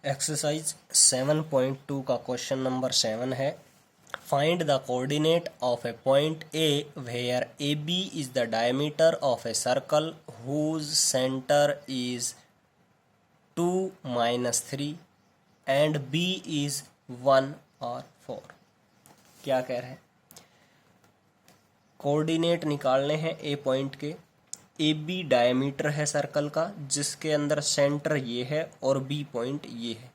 Exercise 7.2 का question number 7 है। Find the coordinate of a point A where A B is the diameter of a circle whose centre is 2 - 3 and B is 1 और 4। क्या कह रहे हैं? Coordinate निकालने हैं ए पॉइंट के। ए बी डायमीटर है सर्कल का, जिसके अंदर सेंटर ये है और बी पॉइंट ये है।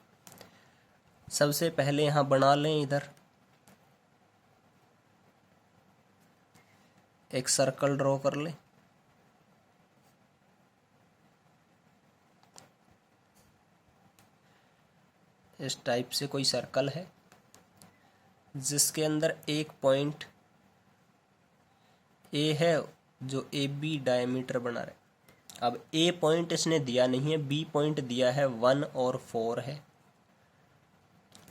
सबसे पहले यहाँ बना लें, इधर एक सर्कल ड्रॉ कर लें। इस टाइप से कोई सर्कल है जिसके अंदर एक पॉइंट ए है जो ए बी डायमीटर बना रहे। अब ए पॉइंट इसने दिया नहीं है, बी पॉइंट दिया है 1 और 4 है।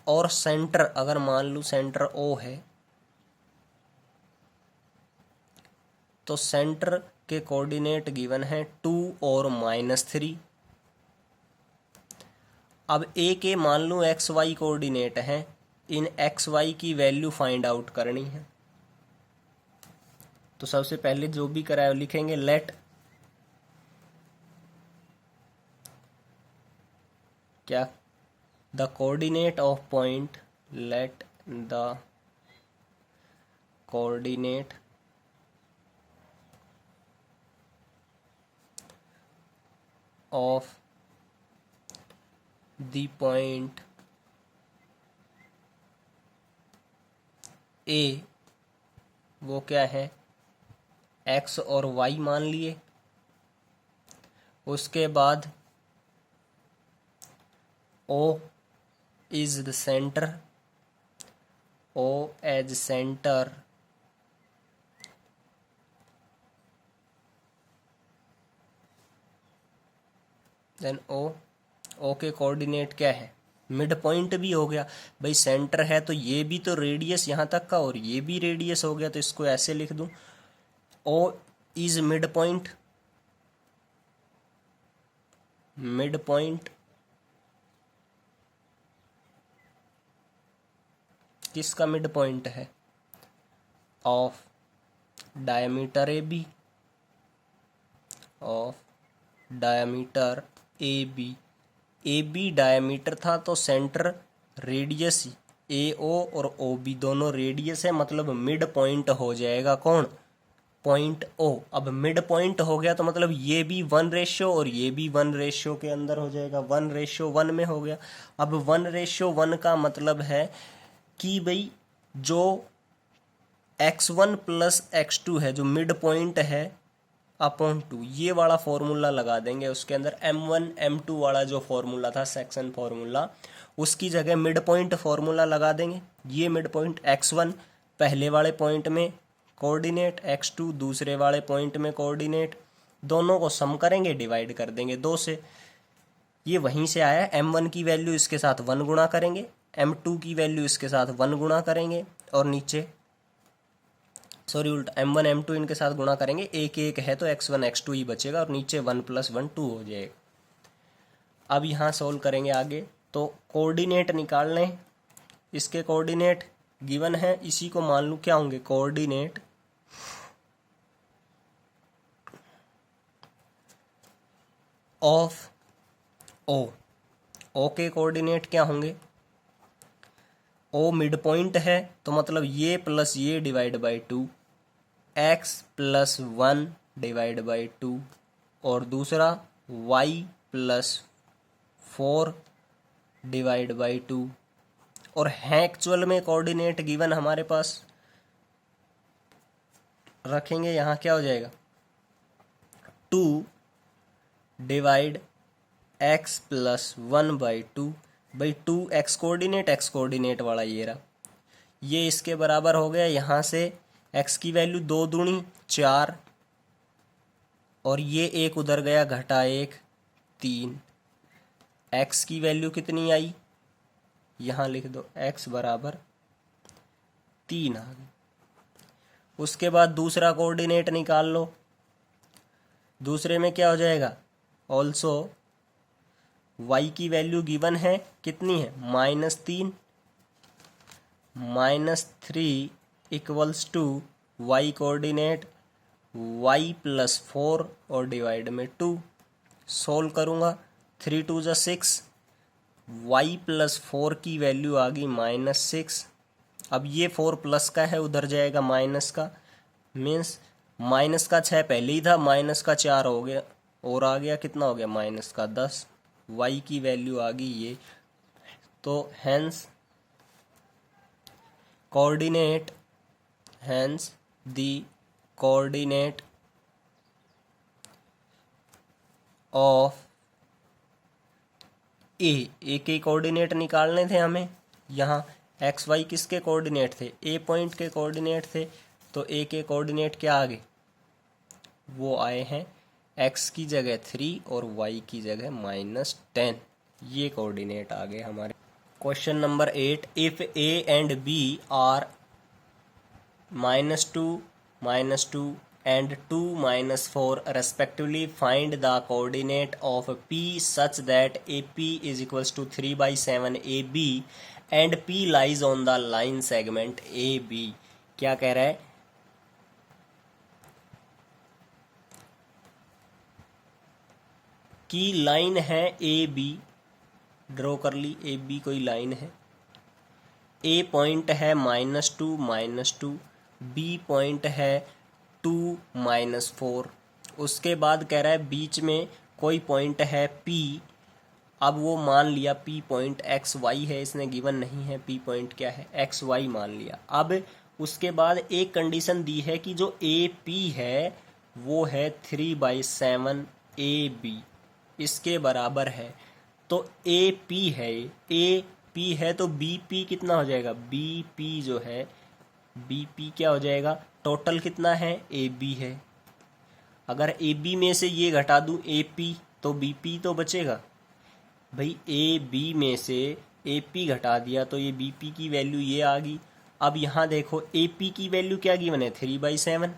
और सेंटर, अगर मान लूँ सेंटर ओ है, तो सेंटर के कोऑर्डिनेट गिवन है 2 और -3। अब ए के मान लूँ एक्स वाई कोऑर्डिनेट हैं, इन एक्स वाई की वैल्यू फाइंड आउट करनी है। तो सबसे पहले जो भी कराए लिखेंगे लेट क्या the coordinate of point, let the coordinate of the point A, वो क्या है, एक्स और वाई मान लिए। उसके बाद O is the centre, O as centre, then O के कोऑर्डिनेट क्या है, मिड पॉइंट भी हो गया भाई। सेंटर है तो ये भी तो रेडियस यहाँ तक का और ये भी रेडियस हो गया, तो इसको ऐसे लिख दूं, O is mid point, mid point किसका मिड पॉइंट है, of diameter A B, of diameter A B. A B diameter था तो सेंटर रेडियस ए ओ और ओ बी दोनों रेडियस है, मतलब मिड पॉइंट हो जाएगा कौन, पॉइंट ओ। अब मिड पॉइंट हो गया तो मतलब ये भी 1 और ये भी 1 के अंदर हो जाएगा, 1:1 में हो गया। अब 1:1 का मतलब है कि भाई जो x1 + x2 है, जो मिड पॉइंट है, अपॉन 2, ये वाला फॉर्मूला लगा देंगे उसके अंदर। m1 m2 वाला जो फॉर्मूला था, सेक्शन फॉर्मूला, उसकी जगह मिड पॉइंट फॉर्मूला लगा देंगे। ये मिड पॉइंट x1 पहले वाले पॉइंट में कोऑर्डिनेट, x2 दूसरे वाले पॉइंट में कोऑर्डिनेट, दोनों को सम करेंगे, डिवाइड कर देंगे 2 से। ये वहीं से आया। m1 की वैल्यू इसके साथ 1 गुणा करेंगे, m2 की वैल्यू इसके साथ 1 गुणा करेंगे, और नीचे सॉरी उल्टा, m1 m2 इनके साथ गुणा करेंगे, एक एक है तो x1 x2 ही बचेगा, और नीचे 1 + 1 2 हो जाएगा। अब यहाँ सोल्व करेंगे आगे, तो कोऑर्डिनेट निकाल लें। इसके कोऑर्डिनेट गिवन है, इसी को मान लूँ क्या होंगे, कोऑर्डिनेट ऑफ ओ। ओ के कोऑर्डिनेट क्या होंगे, ओ मिड पॉइंट है तो मतलब ये प्लस ये divide by 2, x + 1 divide by 2, और दूसरा y + 4 डिवाइड बाई 2। और है एक्चुअल में कोऑर्डिनेट गिवन हमारे पास, रखेंगे यहाँ क्या हो जाएगा, 2 divide x + 1/2 by 2, x coordinate वाला ये रहा, ये इसके बराबर हो गया। यहाँ से x की वैल्यू 2 दूनी 4, और ये एक उधर गया, घटा 1 3। x की वैल्यू कितनी आई, यहाँ लिख दो, x बराबर 3 आ गई। उसके बाद दूसरा कोऑर्डिनेट निकाल लो। दूसरे में क्या हो जाएगा, ऑल्सो y की वैल्यू गिवन है, कितनी है, -3, -3 equals to y coordinate y + 4 और डिवाइड में 2। सोल्व करूँगा, 3 2 = 6, y + 4 की वैल्यू आ गई -6। अब ये 4 प्लस का है, उधर जाएगा माइनस का, मीन्स माइनस का 6 पहले ही था, माइनस का 4 हो गया और आ गया, कितना हो गया, माइनस का 10। y की वैल्यू आ गई ये, तो hence coordinate, hence the coordinate of A के कोऑर्डिनेट निकालने थे हमें। यहाँ एक्स वाई किसके कोऑर्डिनेट थे, ए पॉइंट के कोऑर्डिनेट थे, तो ए के कोऑर्डिनेट क्या आ गए, वो आए हैं एक्स की जगह 3 और वाई की जगह -10, ये कोऑर्डिनेट आ गए हमारे। Question number 8, if A and B are -2, -2 and 2 -4 respectively, find the coordinate of P such that AP is equals to 3/7 AB and P lies on the line segment AB। क्या कह रहा है, की लाइन है AB, draw कर ली, AB कोई line है, A point है -2 -2, B पॉइंट है 2 -4, उसके बाद कह रहा है बीच में कोई पॉइंट है P। अब वो मान लिया P पॉइंट एक्स वाई है, इसने गिवन नहीं है P पॉइंट क्या है, एक्स वाई मान लिया। अब उसके बाद एक कंडीशन दी है कि जो AP है वो है 3/7 AB, इसके बराबर है। तो AP है, AP है तो BP कितना हो जाएगा, BP जो है, BP क्या हो जाएगा, टोटल कितना है, AB है। अगर AB में से ये घटा दूं AP, तो BP तो बचेगा भाई, AB में से AP घटा दिया तो ये BP की वैल्यू ये आ गई। अब यहाँ देखो AP की वैल्यू क्या गिवन है, 3/7,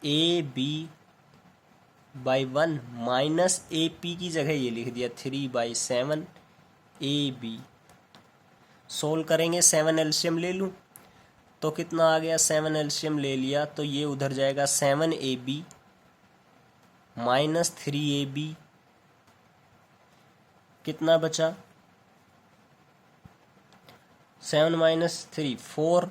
AB/1 माइनस AP की जगह ये लिख दिया 3/7 AB। सोल्व करेंगे, 7 एलसीएम ले लूँ तो कितना आ गया, 7 एलसीएम ले लिया तो ये उधर जाएगा 7AB -3AB, कितना बचा, 7 - 3 4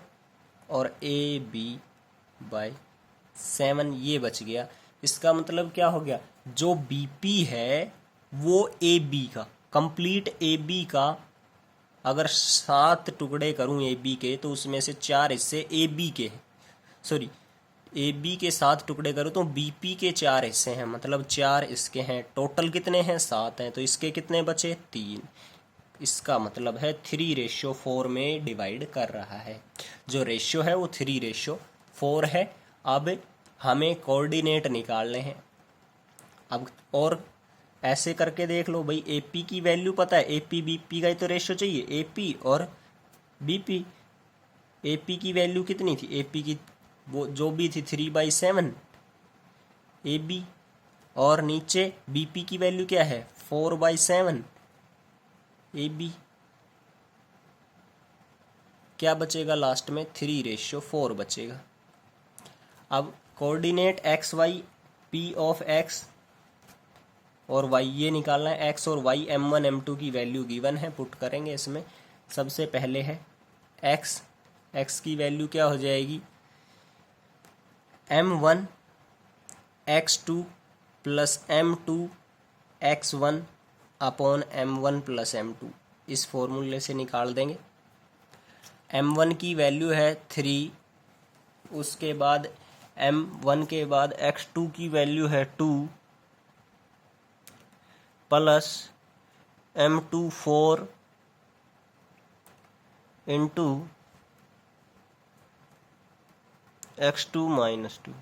और AB/7 ये बच गया। इसका मतलब क्या हो गया, जो BP है वो AB का, कंप्लीट AB का अगर 7 टुकड़े करूं AB के तो उसमें से 4 हिस्से AB के हैं, सॉरी AB के 7 टुकड़े करूं तो BP के 4 हिस्से हैं, मतलब 4 इसके हैं, टोटल कितने हैं, 7 हैं, तो इसके कितने बचे, 3। इसका मतलब है 3:4 में डिवाइड कर रहा है, जो रेशियो है वो 3:4 है। अब हमें कोऑर्डिनेट निकालने हैं। अब और ऐसे करके देख लो भाई, AP की वैल्यू पता है, AP BP का ही तो रेशियो चाहिए, AP और BP। AP की वैल्यू कितनी थी, AP की वो जो भी थी 3/7 AB, और नीचे BP की वैल्यू क्या है, 4/7 AB। क्या बचेगा लास्ट में, 3:4 बचेगा। अब coordinate X Y, P of X और Y ये निकालना है, X और Y M1 M2 की वैल्यू गिवन है, पुट करेंगे इसमें। सबसे पहले है X की वैल्यू क्या हो जाएगी, M1 X2 + M2 X1 upon M1 + M2, इस फॉर्मूले से निकाल देंगे। M1 की वैल्यू है 3, उसके बाद M1 के बाद X2 की वैल्यू है 2 plus M2 4 into X2 - 2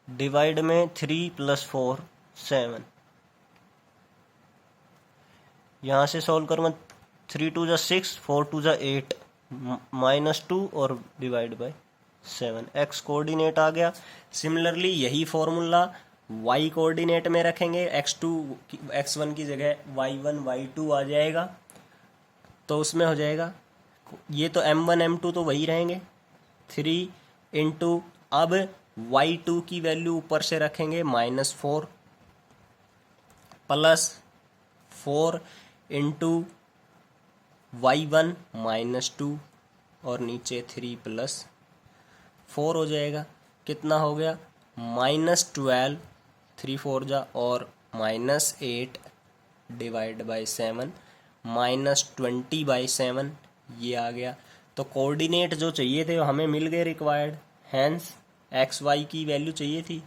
divide में 3 + 4 7। यहाँ से सॉल्व करूँगा, 3 2 = 6, 4 2 = 8, -2 और डिवाइड बाय 7। X कोऑर्डिनेट आ गया। सिमिलरली यही फॉर्मूला y कोऑर्डिनेट में रखेंगे, x1 की जगह y1 y2 आ जाएगा, तो उसमें हो जाएगा, ये तो m1 m2 तो वही रहेंगे, 3 इंटू, अब y2 की वैल्यू ऊपर से रखेंगे -4 प्लस 4 इंटू y1 -2 और नीचे 3 + 4 हो जाएगा। कितना हो गया? -12, 3 4 जा और -8 डिवाइड बाई 7 -20/7 ये आ गया। तो कोऑर्डिनेट जो चाहिए थे वो हमें मिल गए रिक्वायर्ड, हैंस एक्स वाई की वैल्यू चाहिए थी।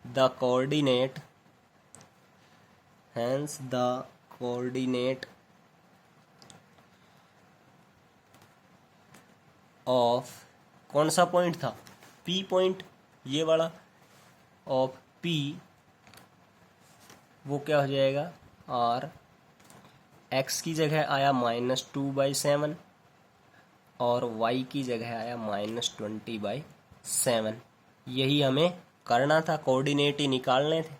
द कोऑर्डिनेट ऑफ, कौन सा पॉइंट था? पी पॉइंट, ये वाला, ऑफ पी, वो क्या हो जाएगा? आर, एक्स की जगह आया -2/7 और y की जगह आया -20/7। यही हमें करना था, कोऑर्डिनेट ही निकालने थे।